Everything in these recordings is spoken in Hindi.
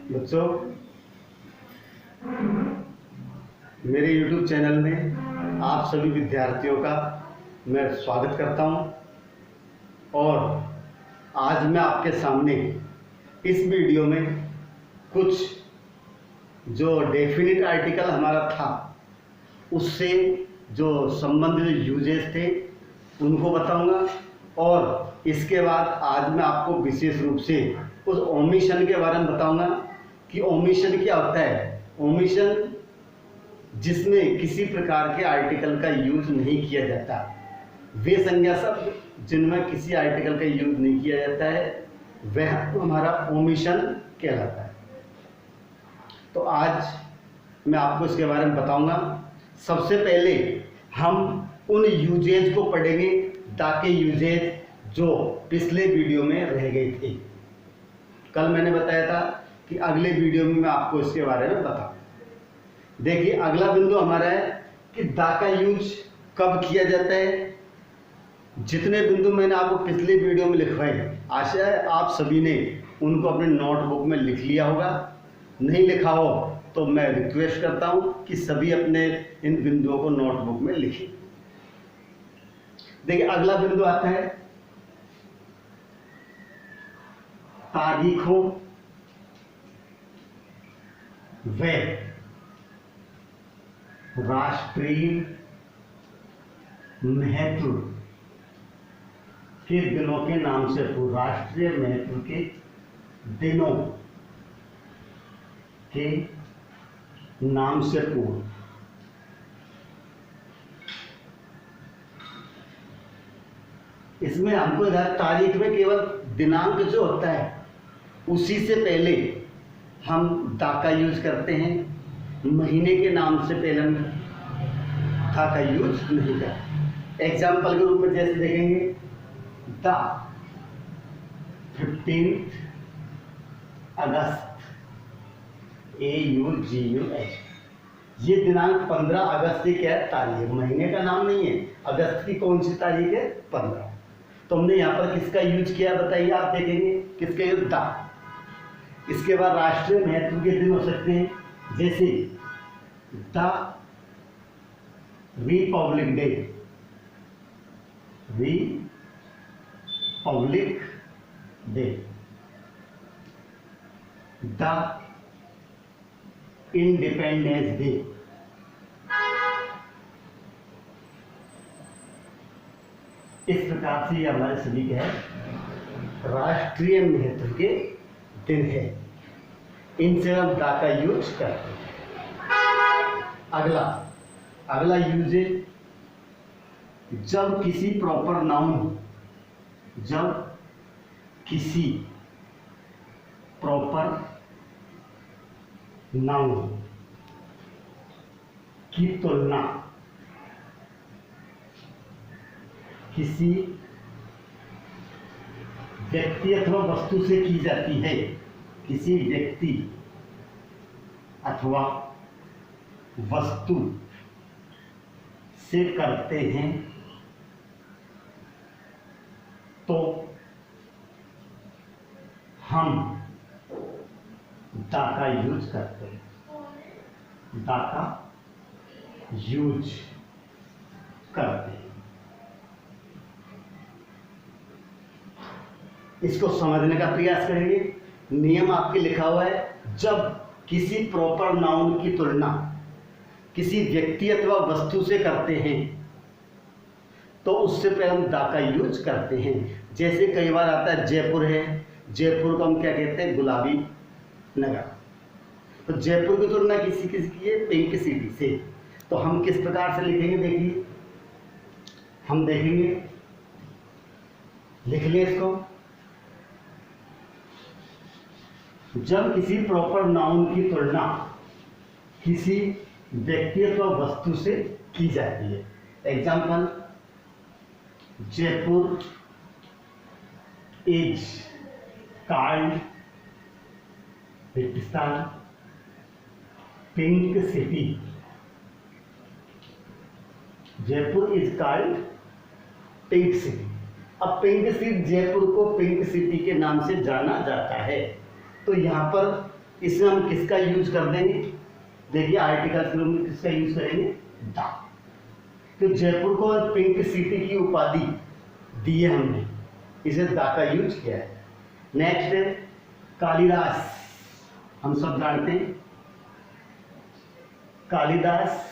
बच्चों, मेरे YouTube चैनल में आप सभी विद्यार्थियों का मैं स्वागत करता हूं। और आज मैं आपके सामने इस वीडियो में कुछ जो डेफिनिट आर्टिकल हमारा था उससे जो संबंधित यूजेस थे उनको बताऊंगा। और इसके बाद आज मैं आपको विशेष रूप से उस ओमिशन के बारे में बताऊंगा कि ओमिशन क्या होता है। ओमिशन जिसमें किसी प्रकार के आर्टिकल का यूज नहीं किया जाता, वे संज्ञा शब्द जिनमें किसी आर्टिकल का यूज नहीं किया जाता है वह हमारा ओमिशन कहलाता है। तो आज मैं आपको इसके बारे में बताऊंगा। सबसे पहले हम उन यूजेज को पढ़ेंगे ताकि यूजेज जो पिछले वीडियो में रह गए थे। कल मैंने बताया था कि अगले वीडियो में मैं आपको इसके बारे में बताऊं। देखिए, अगला बिंदु हमारा है कि दा का यूज कब किया जाता है। जितने बिंदु मैंने आपको पिछले वीडियो में लिखवाए, आशा है आप सभी ने उनको अपने नोटबुक में लिख लिया होगा। नहीं लिखा हो तो मैं रिक्वेस्ट करता हूं कि सभी अपने इन बिंदुओं को नोटबुक में लिखें। देखिए, अगला बिंदु आता है तारीखों व राष्ट्रीय महत्व के दिनों के नाम से, राष्ट्रीय महत्व के दिनों के नाम से पूर्व इसमें हमको तारीख में केवल दिनांक जो होता है उसी से पहले हम दा का यूज करते हैं। महीने के नाम से पहले हम दा का यूज नहीं करते। एग्जाम्पल के रूप में जैसे देखेंगे, द 15 अगस्त, AUGUS, ये दिनांक 15 अगस्त की क्या है? तारीख है, महीने का नाम नहीं है। अगस्त की कौन सी तारीख है? 15। तो हमने यहाँ पर किसका यूज किया बताइए। आप देखेंगे किसका यूज? दा। इसके बाद राष्ट्रीय महत्व के दिन हो सकते हैं, जैसे the Republic day, Republic day, the independence day. इस प्रकार से ये हमारे सभी के हैं राष्ट्रीय महत्व के दिन है। इनसे हम दा का यूज करते हैं। अगला यूज है जब किसी प्रॉपर नाउन, जब किसी प्रॉपर नाउन की तुलना किसी व्यक्ति अथवा वस्तु से की जाती है, किसी व्यक्ति अथवा वस्तु से करते हैं, तो हम दा का यूज करते हैं। दा का यूज करते हैं। इसको समझने का प्रयास करेंगे। नियम आपके लिखा हुआ है, जब किसी प्रॉपर नाउन की तुलना किसी व्यक्ति अथवा वस्तु से करते हैं तो उससे पहले हम दा का यूज करते हैं। जैसे कई बार आता है जयपुर है, जयपुर को हम क्या कहते हैं? गुलाबी नगर। तो जयपुर की तुलना किसी की है? पिंक सिटी से। तो हम किस प्रकार से लिखेंगे? देखिए, हम देखेंगे, लिख लें इसको। जब किसी प्रॉपर नाउन की तुलना किसी व्यक्ति अथवा वस्तु से की जाती है। Example, Jaipur is called Hindustan pink city. Jaipur is called pink city. अब पिंक सिटी, जयपुर को पिंक सिटी के नाम से जाना जाता है। तो यहाँ पर इसमें हम किसका यूज कर देंगे? देखिए आर्टिकल्स में किसका यूज करेंगे? द। तो जयपुर को पिंक सिटी की उपाधि दी है हमने, इसे द का यूज किया है। नेक्स्ट है कालिदास। हम सब जानते हैं कालिदास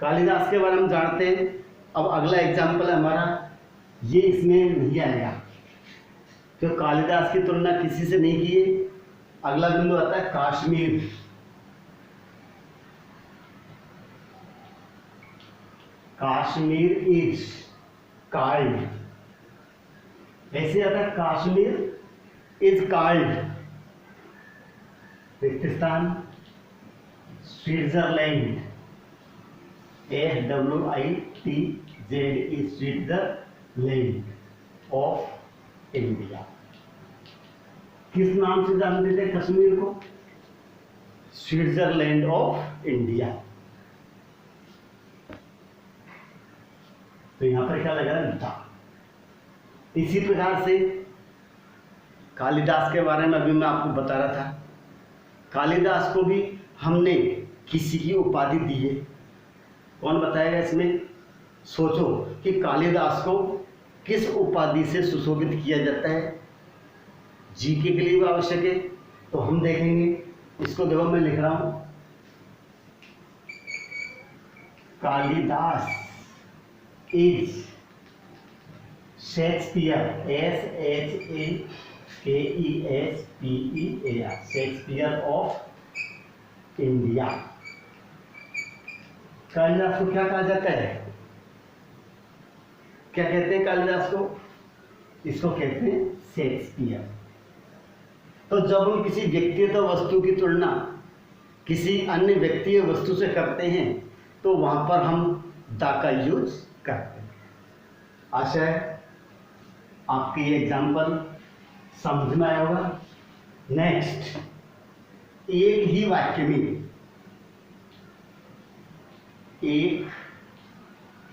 कालिदास के बारे में जानते हैं। अब अगला एग्जाम्पल है हमारा, ये इसमें नहीं आएगा, तो कालिदास की तुलना किसी से नहीं की है। अगला बिंदु आता है कश्मीर। कश्मीर इज कॉल्ड, ऐसे आता है कश्मीर इज कॉल्ड रेगिस्तान, Switzerland, SWITZ, Switzerland of India. किस नाम से जानते थे कश्मीर को? Switzerland of India. तो यहां पर क्या लगा था? इसी प्रकार से कालिदास के बारे में अभी मैं आपको बता रहा था, कालिदास को भी हमने किसी की उपाधि दी है। कौन बताएगा इसमें? सोचो कि कालिदास को किस उपाधि से सुशोभित किया जाता है। जीके के लिए भी आवश्यक है, तो हम देखेंगे। इसको देखो मैं लिख रहा हूं, Kalidas is Shakespeare, SHAKESPEAR, Shakespeare of India. Kalidas को क्या कहा जाता है? क्या कहते हैं कालिदास को? इसको कहते हैं शेक्सपियर। तो जब हम किसी व्यक्ति अथवा वस्तु की तुलना किसी अन्य व्यक्ति या वस्तु से करते हैं, तो वहां पर हम द का यूज करते हैं। आशा है आपके ये एग्जाम्पल समझ में आया होगा। नेक्स्ट, एक ही वाक्य में, एक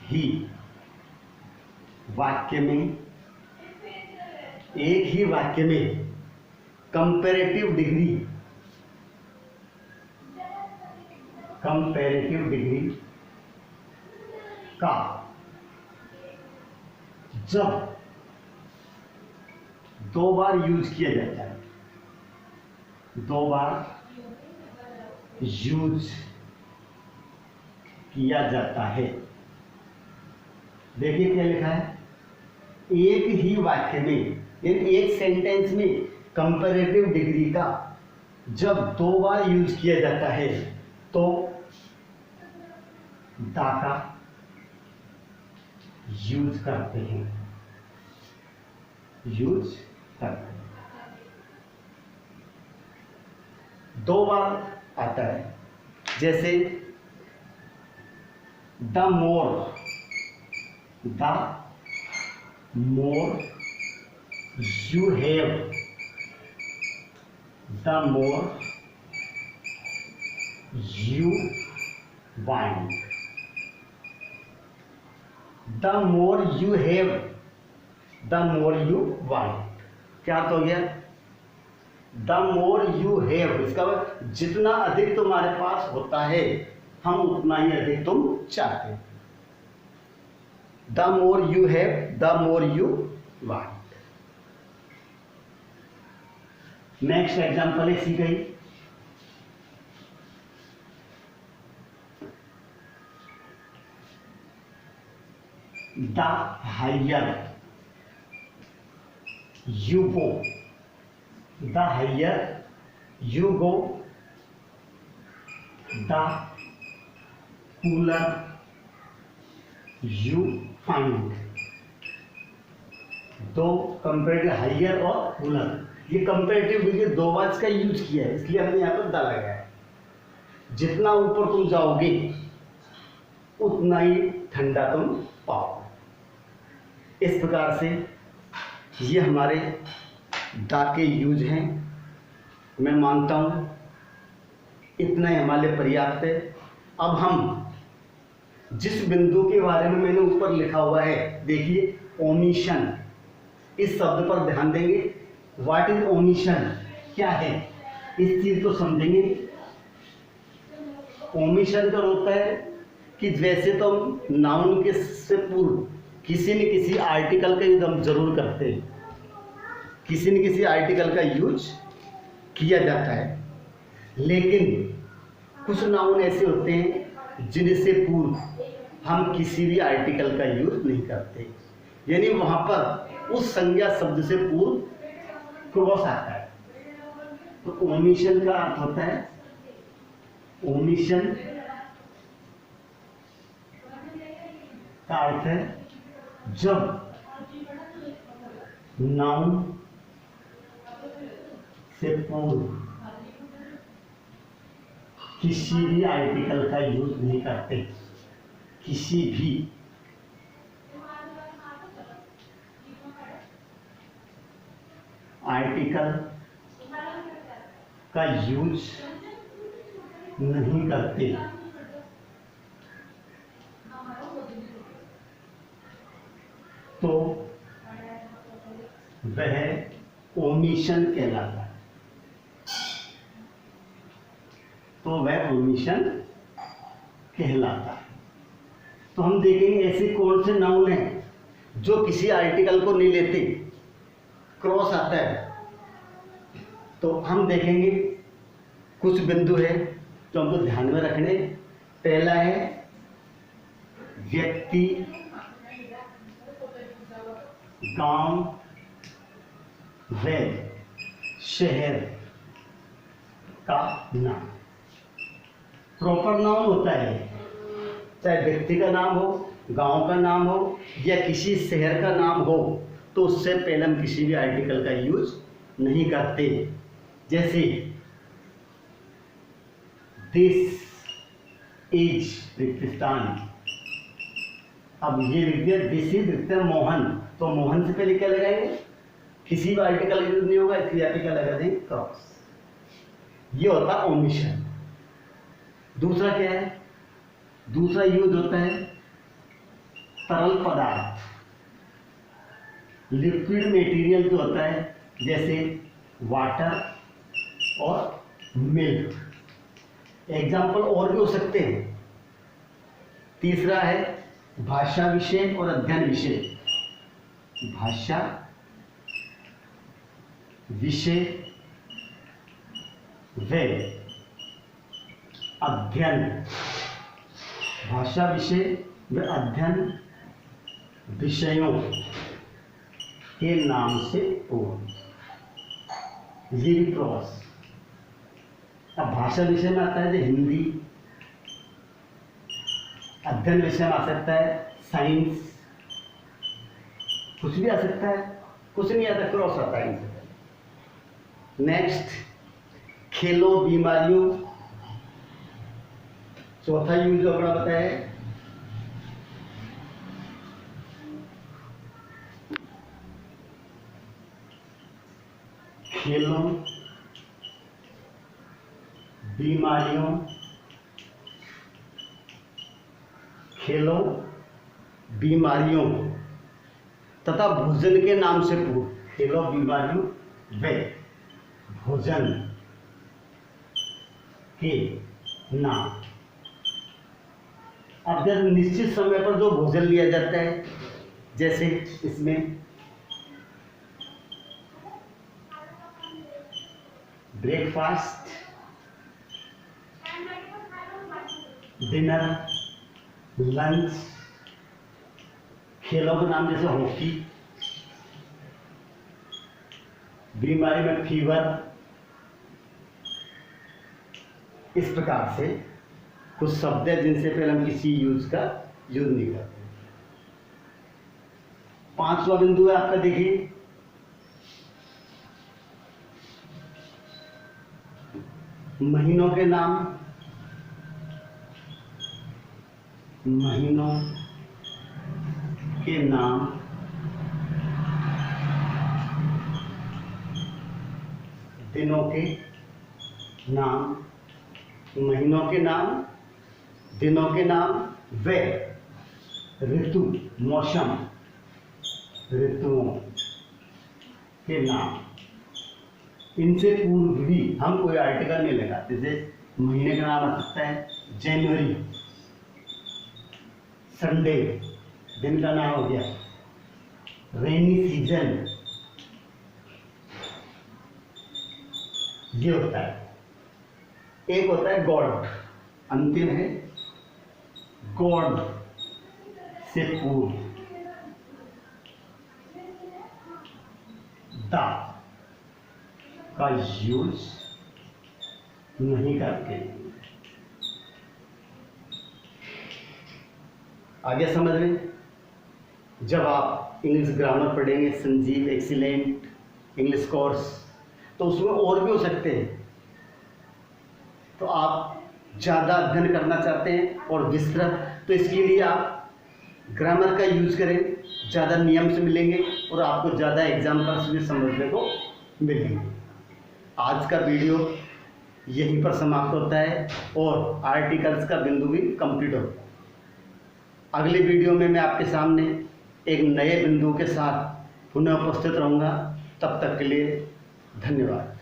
ही वाक्य में, एक ही वाक्य में कंपैरेटिव डिग्री, कंपैरेटिव डिग्री का जब दो बार यूज किया जाता है, दो बार यूज किया जाता है। देखिए क्या लिखा है, एक ही वाक्य में, यानी एक सेंटेंस में कंपैरेटिव डिग्री का जब दो बार यूज किया जाता है तो द का यूज करते हैं, यूज करते हैं। दो बार आता है, जैसे the more you have, the more you want, the more you have, the more you want। क्या अर्थ हो गया? the more you have, इसका जितना अधिक तुम्हारे पास होता है, हम उतना ही अधिक तुम चाहते हैं। the more you have, the more you want। Next example है, सीख गई। The higher you go, the higher you go, the cooler you find. दो कंपेरेटिव, हायर और कूलर, ये कंपेरेटिव डिग्री दो बार इसका यूज किया है, इसलिए हमने यहाँ पर द लगाया है। जितना ऊपर तुम जाओगे उतना ही ठंडा तुम पाओगे। इस प्रकार से ये हमारे द के यूज हैं। मैं मानता हूँ इतना ही हमारे लिए पर्याप्त है। अब हम जिस बिंदु के बारे में मैंने ऊपर लिखा हुआ है, देखिए ओमिशन, इस शब्द पर ध्यान देंगे। व्हाट इज ओमिशन, क्या है, इस चीज को समझेंगे। ओमिशन का होता है कि वैसे तो हम नाउन के से पूर्व किसी न किसी आर्टिकल का यूज हम जरूर करते हैं, किसी न किसी आर्टिकल का यूज किया जाता है, लेकिन कुछ नाउन ऐसे होते हैं जिनसे पूर्व हम किसी भी आर्टिकल का यूज नहीं करते, यानी वहां पर उस संज्ञा शब्द से पूर्व क्रॉस आता है। तो ओमिशन का अर्थ होता है, ओमिशन का अर्थ है जब नाउन से पूर्व किसी भी आर्टिकल का यूज नहीं करते, किसी भी आर्टिकल का यूज नहीं करते, तो वह ओमिशन कहलाता है। तो वह ओमिशन कहलाता है। तो हम देखेंगे ऐसे कौन से नाउन हैं जो किसी आर्टिकल को नहीं लेते, क्रॉस आता है। तो हम देखेंगे कुछ बिंदु है जो हमको ध्यान में रखने। पहला है व्यक्ति, गांव व शहर का नाम। प्रॉपर नाउन होता है, चाहे व्यक्ति का नाम हो, गांव का नाम हो या किसी शहर का नाम हो, तो उससे पहले हम किसी भी आर्टिकल का यूज नहीं करते। जैसे दिस इज रिक्तिस्तान, अब ये लिख दिया दिस इज रिक्तिस्तान मोहन, तो मोहन से पहले क्या लगाएंगे, किसी भी आर्टिकल यूज नहीं होगा, इसलिए यहाँ पे क्या लगा देंगे, क्रॉस। ये होता है ओमिशन। दूसरा क्या है, दूसरा यूज होता है तरल पदार्थ, लिक्विड मटेरियल जो होता है, जैसे वाटर और मिल्क। एग्जाम्पल और भी हो सकते हैं। तीसरा है भाषा विषय और अध्ययन विषय। भाषा विषय व अध्ययन, भाषा विषय व अध्ययन विषयों के नाम से पूर्ण, ये क्रॉस। अब भाषा विषय में आता है जो हिंदी, अध्ययन विषय में आ सकता है साइंस, कुछ भी आ सकता है, कुछ नहीं आता, क्रॉस आता है। नेक्स्ट खेलों बीमारियों। चौथा यूज जो अपना बताया है खेलों बीमारियों, खेलों बीमारियों तथा भोजन के नाम से पूर्व, खेलों बीमारियों व भोजन के नाम। अब जब निश्चित समय पर जो भोजन लिया जाता है, जैसे इसमें ब्रेकफास्ट, डिनर, लंच, खेलों के नाम जैसे हॉकी, बीमारी में फीवर, इस प्रकार से कुछ शब्द है जिनसे पहले हम किसी यूज का यूज नहीं करते। पांचवा बिंदु है आपका, देखिए महीनों के नाम। महीनों के नाम दिनों के नाम, महीनों के नाम, दिनों के नाम व ऋतु, मौसम, ऋतुओं के नाम। इनसे पूर्व भी हम कोई आर्टिकल नहीं लगाते। जैसे महीने का नाम आ सकता है जनवरी, संडे दिन का नाम हो गया, रेनी सीजन, ये होता है। एक होता है गॉड, अंतिम है गॉड से पूर्व, दा का यूज नहीं करते। आगे समझ में, जब आप इंग्लिश ग्रामर पढ़ेंगे, संजीव एक्सीलेंट इंग्लिश कोर्स, तो उसमें और भी हो सकते हैं। तो आप ज़्यादा अध्ययन करना चाहते हैं और विस्तृत, तो इसके लिए आप ग्रामर का यूज करें, ज़्यादा नियम से मिलेंगे और आपको ज़्यादा एग्जाम्पल्स भी समझने को मिलेंगे। आज का वीडियो यहीं पर समाप्त होता है और आर्टिकल्स का बिंदु भी कंप्लीट होता है। अगले वीडियो में मैं आपके सामने एक नए बिंदु के साथ पुनः उपस्थित रहूँगा। तब तक के लिए धन्यवाद।